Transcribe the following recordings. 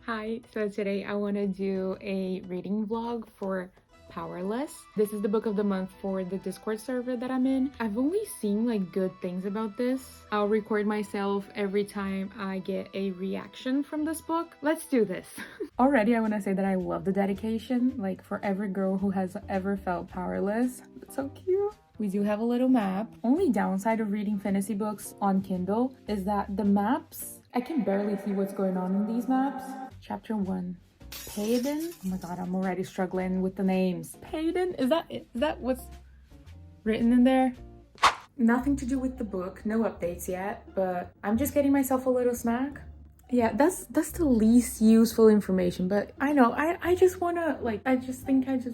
Hi, so today I want to do a reading vlog for Powerless. This is the book of the month for the Discord server that I'm in. I've only seen like good things about this. I'll record myself every time I get a reaction from this book. Let's do this. Already I want to say that I love the dedication, like for every girl who has ever felt powerless. It's so cute. We do have a little map. Only downside of reading fantasy books on Kindle is that the maps, I can barely see what's going on in these maps. Chapter 1. Payden? Oh my god, I'm already struggling with the names. Payden? Is that what's written in there? Nothing to do with the book, no updates yet, but I'm just getting myself a little snack. Yeah, that's the least useful information, but I know, I just wanna, like, I just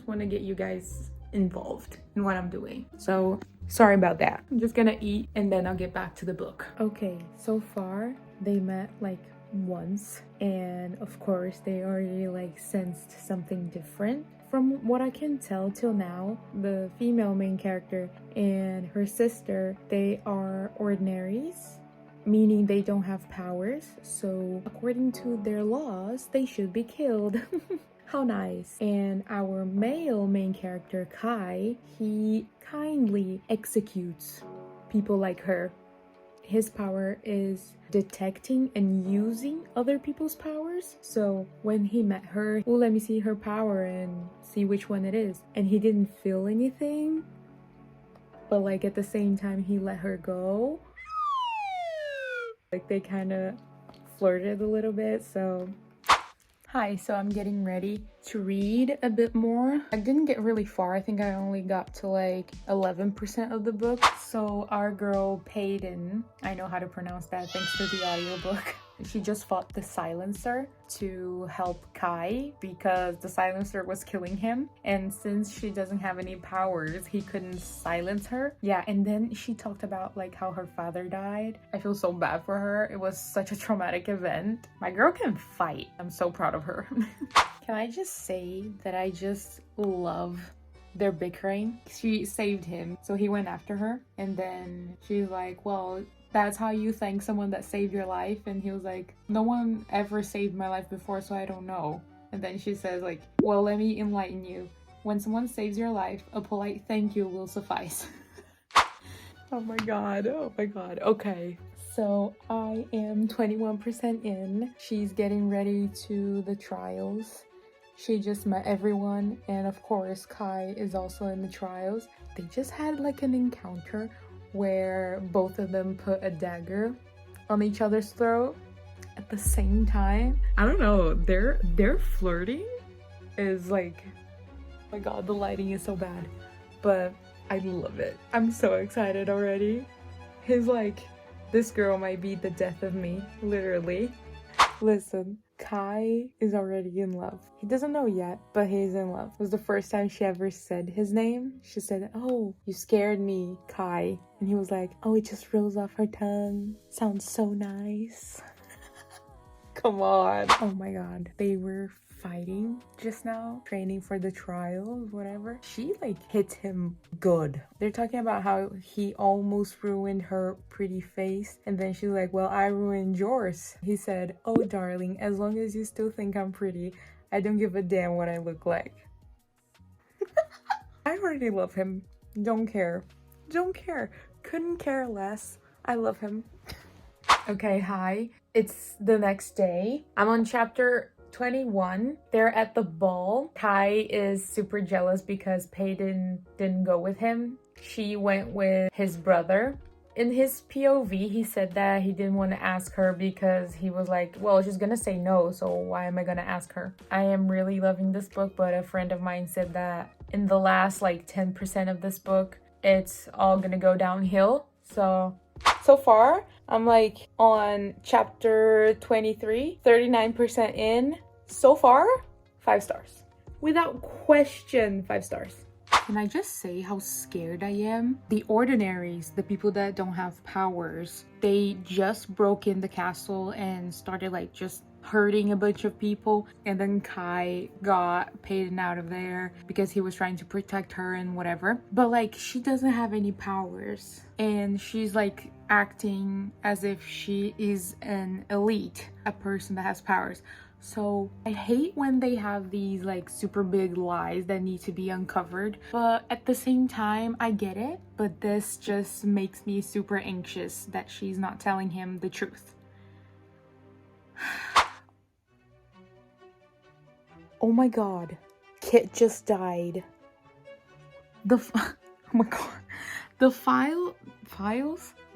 wanna get you guys involved in what I'm doing. So, sorry about that. I'm just gonna eat and then I'll get back to the book. Okay, so far, they met, like, once, and of course, they already, like, sensed something different. From what I can tell till now, the female main character and her sister, they are ordinaries, meaning they don't have powers, so according to their laws, they should be killed. How nice. And our male main character, Kai, he kindly executes people like her. His power is detecting and using other people's powers. So when he met her, well, let me see her power and see which one it is. And he didn't feel anything, but like at the same time, he let her go. Like they kind of flirted a little bit, so... Hi, so I'm getting ready to read a bit more. I didn't get really far. I think I only got to like 11% of the book. So our girl Payden, I know how to pronounce that thanks to the audiobook. She just fought the silencer to help Kai because the silencer was killing him. And since she doesn't have any powers, he couldn't silence her. Yeah, and then she talked about like how her father died. I feel so bad for her. It was such a traumatic event. My girl can fight. I'm so proud of her. Can I just say that I just love their bickering? She saved him, so he went after her. And then she's like, well, that's how you thank someone that saved your life? And he was like, no one ever saved my life before, so I don't know. And then she says like, well, let me enlighten you. When someone saves your life, a polite thank you will suffice. Oh my god, okay. So I am 21% in. She's getting ready to the trials. She just met everyone, and of course Kai is also in the trials. They just had like an encounter where both of them put a dagger on each other's throat at the same time. I don't know, their flirting is like, oh my god, the lighting is so bad, but I love it. I'm so excited already. He's like, this girl might be the death of me, literally. Listen, Kai is already in love. He doesn't know yet, but he's in love. It was the first time she ever said his name. She said, oh, you scared me, Kai. And he was like, oh, it just rolls off her tongue. Sounds so nice. Come on. Oh my god. They were fighting just now, training for the trials, whatever. She like hits him good. They're talking about how he almost ruined her pretty face, and then she's like, well, I ruined yours. He said, oh darling, as long as you still think I'm pretty, I don't give a damn what I look like. I already love him. Don't care, couldn't care less. I love him. Okay, hi, it's the next day. I'm on chapter 21. They're at the ball. Kai is super jealous because Payden didn't go with him. She went with his brother. In his POV, he said that he didn't want to ask her because he was like, well, she's gonna say no, so why am I gonna ask her? I am really loving this book, but a friend of mine said that in the last like 10% of this book, it's all gonna go downhill. So far, I'm like on chapter 23, 39% in. So far, 5 stars. Without question, 5 stars. Can I just say how scared I am? The ordinaries, the people that don't have powers, they just broke in the castle and started like just hurting a bunch of people, and then Kai got Payden out of there because he was trying to protect her and whatever. But like, she doesn't have any powers, and she's like acting as if she is an elite, a person that has powers. So I hate when they have these like super big lies that need to be uncovered, but at the same time I get it, but this just makes me super anxious that she's not telling him the truth. Oh my god, Kit just died. Oh my god, the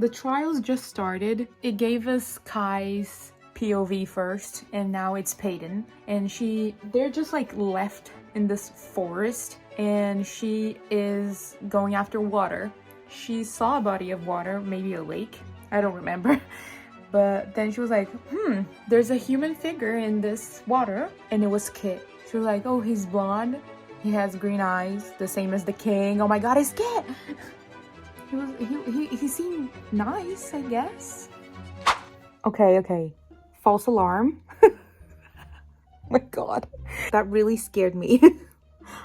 trials just started. It gave us Kai's POV first, and now it's Peyton, and they're just like left in this forest, and she is going after water. She saw a body of water, maybe a lake, I don't remember. But then she was like, there's a human figure in this water, and it was Kit. She was like, oh, he's blonde, he has green eyes, the same as the king. Oh my god, it's Kit! He seemed nice, I guess. Okay. False alarm. Oh my god. That really scared me.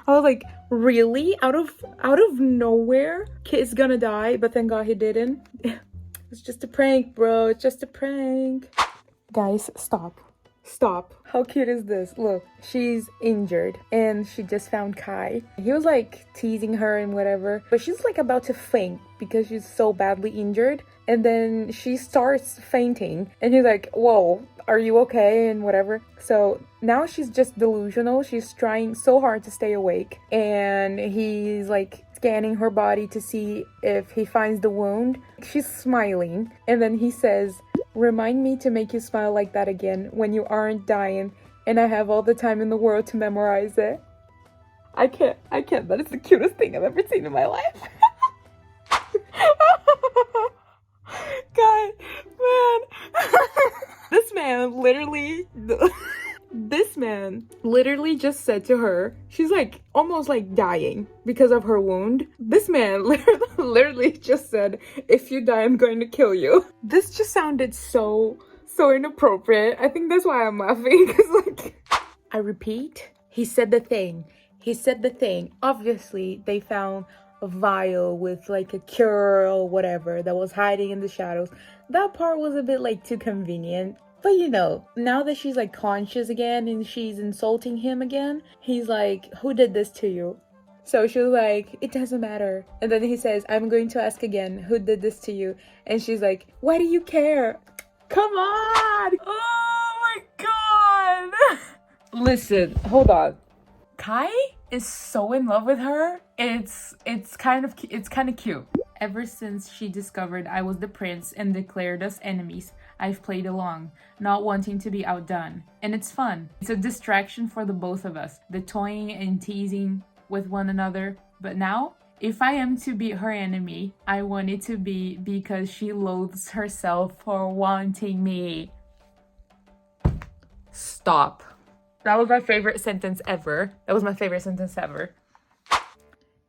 I was like, really? Out of nowhere? Kit is gonna die, but thank god he didn't. It's just a prank, bro. It's just a prank. Guys, stop. How cute is this? Look, she's injured and she just found Kai. He was like teasing her and whatever, but she's like about to faint because she's so badly injured. And then she starts fainting and he's like, whoa, are you okay? And whatever. So now she's just delusional. She's trying so hard to stay awake, and he's like scanning her body to see if he finds the wound. She's smiling, and then he says, remind me to make you smile like that again when you aren't dying, and I have all the time in the world to memorize it. I can't. That is the cutest thing I've ever seen in my life. God, man. This man literally just said to her, she's like almost like dying because of her wound. This man literally just said, if you die, I'm going to kill you. This just sounded so inappropriate. I think that's why I'm laughing, because like, I repeat, he said the thing. Obviously, they found a vial with like a cure or whatever that was hiding in the shadows. That part was a bit like too convenient. But you know, now that she's like conscious again and she's insulting him again, he's like, who did this to you? So she was like, it doesn't matter. And then he says, I'm going to ask again, who did this to you? And she's like, why do you care? Come on! Oh my god! Listen, hold on. Kai is so in love with her. It's kind of cute. Ever since she discovered I was the prince and declared us enemies, I've played along, not wanting to be outdone. And it's fun. It's a distraction for the both of us, the toying and teasing with one another. But now, if I am to be her enemy, I want it to be because she loathes herself for wanting me. Stop. That was my favorite sentence ever.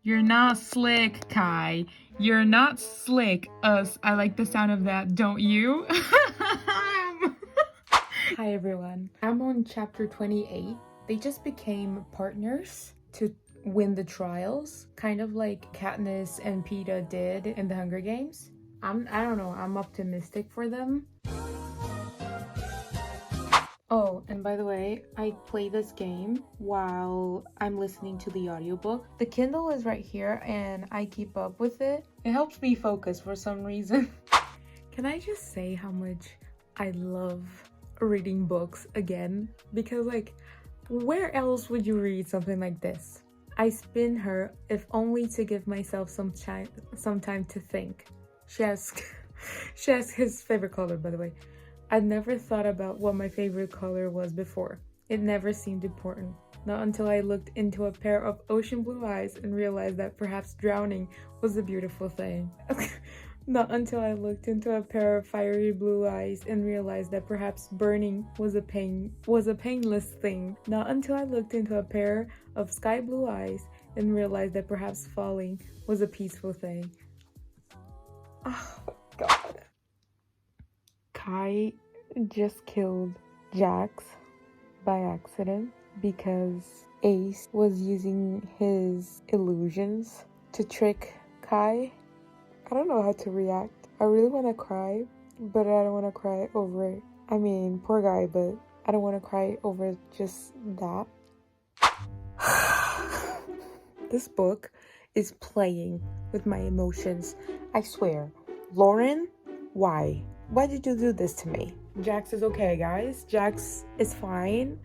You're not slick, Kai. You're not slick. I like the sound of that, don't you? Hi everyone. I'm on chapter 28. They just became partners to win the trials, kind of like Katniss and Peeta did in the Hunger Games. I don't know, I'm optimistic for them. Oh, and by the way, I play this game while I'm listening to the audiobook. The Kindle is right here and I keep up with it. It helps me focus for some reason. Can I just say how much I love reading books again? Because like, where else would you read something like this? I spin her if only to give myself some time to think. She asks his favorite color, by the way. I'd never thought about what my favorite color was before. It never seemed important. Not until I looked into a pair of ocean blue eyes and realized that perhaps drowning was a beautiful thing. Not until I looked into a pair of fiery blue eyes and realized that perhaps burning was a painless thing. Not until I looked into a pair of sky blue eyes and realized that perhaps falling was a peaceful thing. Oh god. Kai just killed Jax by accident because Ace was using his illusions to trick Kai. I don't know how to react. I really want to cry, but I don't want to cry over it. I mean, poor guy, but I don't want to cry over just that. This book is playing with my emotions. I swear. Lauren, why? Why did you do this to me? Jax is okay, guys. Jax is fine.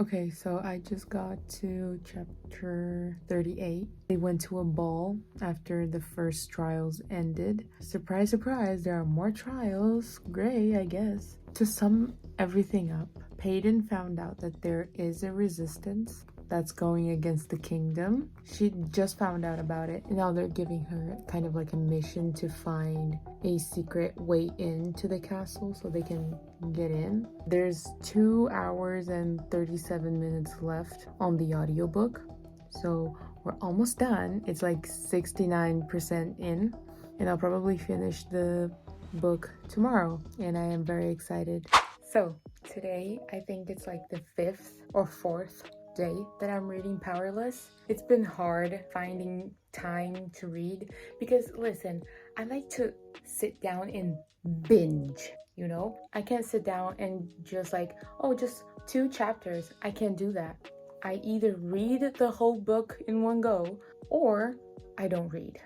Okay, so I just got to chapter 38. They went to a ball after the first trials ended. Surprise, surprise, there are more trials. Great, I guess. To sum everything up, Peyton found out that there is a resistance that's going against the kingdom. She just found out about it, and now they're giving her kind of like a mission to find a secret way into the castle so they can get in. There's 2 hours and 37 minutes left on the audiobook, so we're almost done. It's like 69% in, and I'll probably finish the book tomorrow, and I am very excited. So today, I think it's like the 5th or 4th day that I'm reading Powerless. It's been hard finding time to read because, listen, I like to sit down and binge, you know? I can't sit down and just like, oh, just 2 chapters. I can't do that. I either read the whole book in one go or I don't read.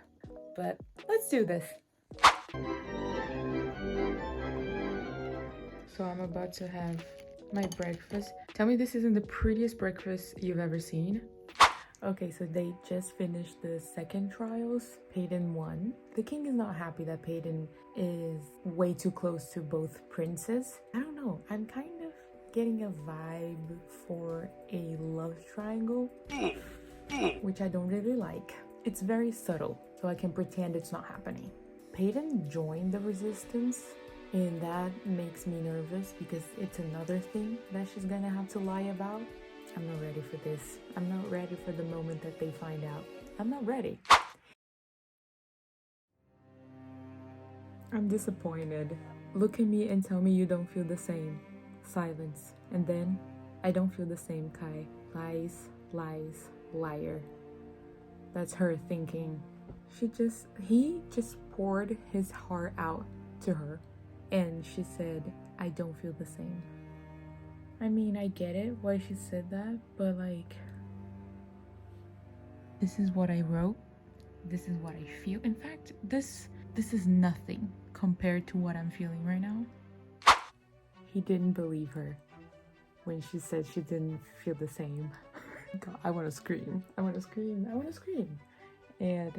But let's do this. So I'm about to have my breakfast. Tell me this isn't the prettiest breakfast you've ever seen. Okay, so they just finished the second trials. Peyton won. The king is not happy that Peyton is way too close to both princes. I don't know. I'm kind of getting a vibe for a love triangle, which I don't really like. It's very subtle, so I can pretend it's not happening. Peyton joined the resistance, and that makes me nervous because it's another thing that she's gonna have to lie about. I'm not ready for this. I'm not ready for the moment that they find out. I'm not ready. I'm disappointed. Look at me and tell me you don't feel the same. Silence. And then, I don't feel the same, Kai. Lies, lies, liar. That's her thinking. He just poured his heart out to her. And she said, I don't feel the same. I mean, I get it why she said that, but like, this is what I wrote. This is what I feel. In fact, this is nothing compared to what I'm feeling right now. He didn't believe her when she said she didn't feel the same. God, I want to scream. I want to scream. I want to scream. And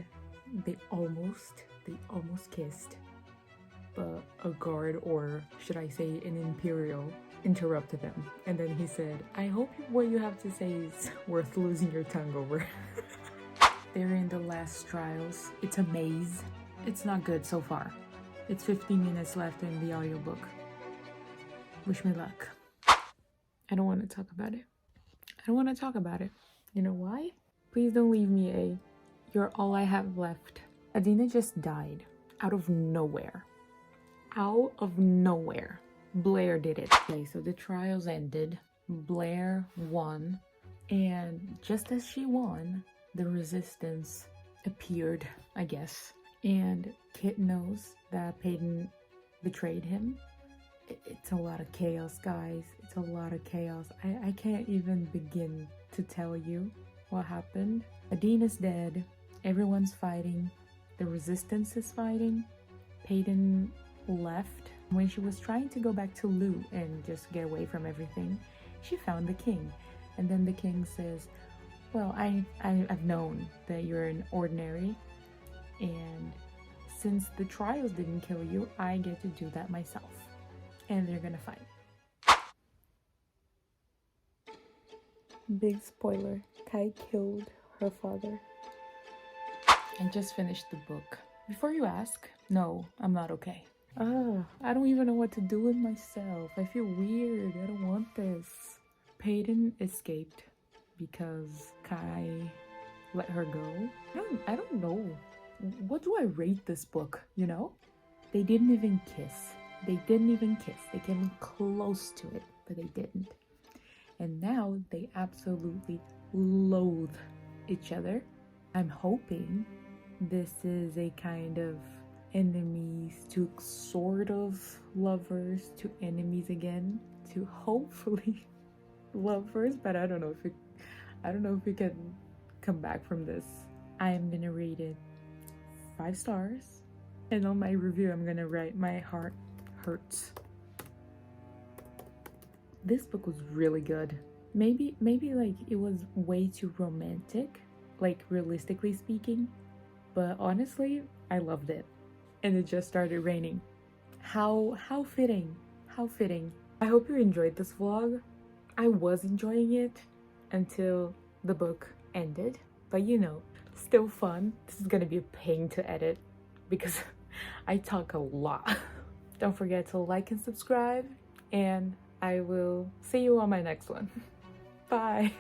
they almost kissed. But a guard, or should I say an imperial, interrupted them. And then he said, I hope what you have to say is worth losing your tongue over. They're in the last trials. It's a maze. It's not good so far. It's 15 minutes left in the audiobook. Wish me luck. I don't want to talk about it. I don't want to talk about it. You know why? Please don't leave me, A. You're all I have left. Adina just died. Out of nowhere. Out of nowhere. Blair did it. Okay, so the trials ended. Blair won. And just as she won, the resistance appeared, I guess. And Kit knows that Peyton betrayed him. It's a lot of chaos, guys. It's a lot of chaos. I can't even begin to tell you what happened. Adina's dead. Everyone's fighting. The resistance is fighting. Peyton left. When she was trying to go back to Lou and just get away from everything, she found the king. And then the king says, well, I've known that you're an ordinary, and since the trials didn't kill you, I get to do that myself. And they're gonna fight. Big spoiler, Kai killed her father. I just finished the book. Before you ask, no, I'm not okay. I don't even know what to do with myself. I feel weird. I don't want this. Peyton escaped because Kai let her go. I don't know. What do I rate this book, you know? They didn't even kiss. They came close to it, but they didn't. And now they absolutely loathe each other. I'm hoping this is a kind of enemies to sort of lovers to enemies again to hopefully lovers, but I don't know if we can come back from this. I am gonna rate it 5 stars, and on my review I'm gonna write my heart hurts. This book was really good. Maybe like it was way too romantic, like realistically speaking, but honestly I loved it. And it just started raining. How fitting. How fitting. I hope you enjoyed this vlog. I was enjoying it until the book ended, but you know, still fun. This is gonna be a pain to edit because I talk a lot. Don't forget to like and subscribe, and I will see you on my next one. Bye.